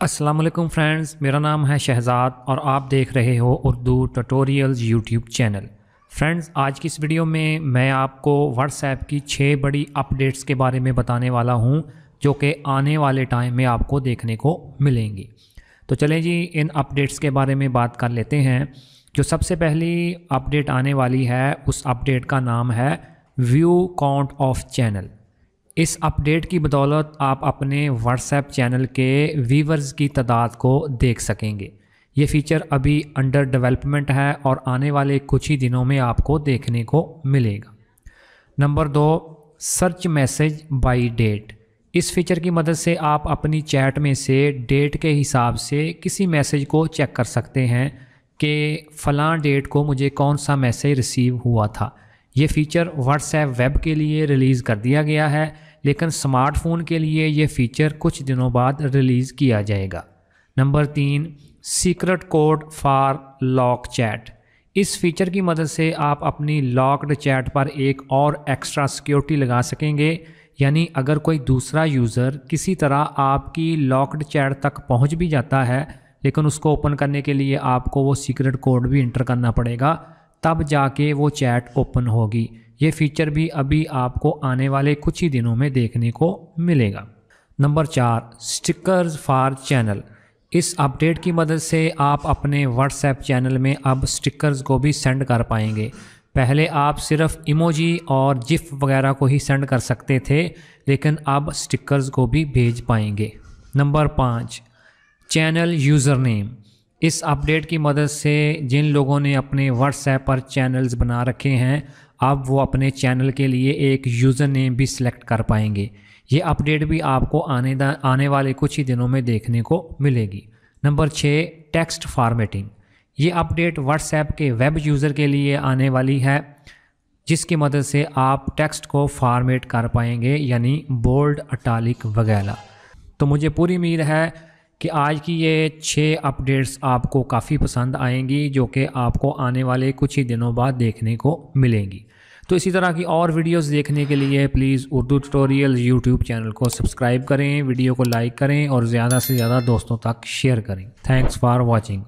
अस्सलाम वालेकुम फ्रेंड्स, मेरा नाम है शहज़ाद और आप देख रहे हो Urdu tutorials YouTube channel. Friends, आज की इस वीडियो में मैं आपको व्हाट्सएप की 6 बड़ी अपडेट्स के बारे में बताने वाला हूं जो कि आने वाले टाइम में आपको देखने को मिलेंगी। तो चलें जी, इन अपडेट्स के बारे में बात कर लेते हैं। जो सबसे पहली अपडेट आने वाली है उस अपडेट का नाम है व्यू काउंट ऑफ चैनल। इस अपडेट की बदौलत आप अपने व्हाट्सएप चैनल के व्यूवर्स की तादाद को देख सकेंगे। ये फ़ीचर अभी अंडर डेवलपमेंट है और आने वाले कुछ ही दिनों में आपको देखने को मिलेगा। Number 2, search message by date. इस फीचर की मदद से आप अपनी चैट में से डेट के हिसाब से किसी मैसेज को चेक कर सकते हैं कि फ़लाँ डेट को मुझे कौन सा मैसेज रिसीव हुआ था। ये फ़ीचर व्हाट्सएप वेब के लिए रिलीज़ कर दिया गया है, लेकिन स्मार्टफ़ोन के लिए ये फ़ीचर कुछ दिनों बाद रिलीज़ किया जाएगा। Number 3, secret code for lock chat. इस फीचर की मदद से आप अपनी लॉक्ड चैट पर एक और एक्स्ट्रा सिक्योरिटी लगा सकेंगे। यानी अगर कोई दूसरा यूज़र किसी तरह आपकी लॉक्ड चैट तक पहुंच भी जाता है, लेकिन उसको ओपन करने के लिए आपको वो सीक्रेट कोड भी इंटर करना पड़ेगा, तब जाके वो चैट ओपन होगी। ये फ़ीचर भी अभी आपको आने वाले कुछ ही दिनों में देखने को मिलेगा। Number 4, stickers for channel. इस अपडेट की मदद से आप अपने व्हाट्सएप चैनल में अब स्टिकर्स को भी सेंड कर पाएंगे। पहले आप सिर्फ इमोजी और जिफ वगैरह को ही सेंड कर सकते थे, लेकिन अब स्टिकर्स को भी भेज पाएंगे। Number 5, channel user name. इस अपडेट की मदद से जिन लोगों ने अपने व्हाट्सएप पर चैनल्स बना रखे हैं, अब वो अपने चैनल के लिए एक यूज़र नेम भी सिलेक्ट कर पाएंगे। ये अपडेट भी आपको आने वाले कुछ ही दिनों में देखने को मिलेगी। Number 6, text formatting. ये अपडेट व्हाट्सएप के वेब यूज़र के लिए आने वाली है, जिसकी मदद से आप टेक्स्ट को फॉर्मेट कर पाएंगे, यानी बोल्ड, इटैलिक वगैरह। तो मुझे पूरी उम्मीद है कि आज की ये 6 अपडेट्स आपको काफ़ी पसंद आएंगी, जो कि आपको आने वाले कुछ ही दिनों बाद देखने को मिलेंगी। तो इसी तरह की और वीडियोस देखने के लिए please Urdu tutorial YouTube channel को सब्सक्राइब करें, वीडियो को लाइक करें और ज़्यादा से ज़्यादा दोस्तों तक शेयर करें। Thanks for watching.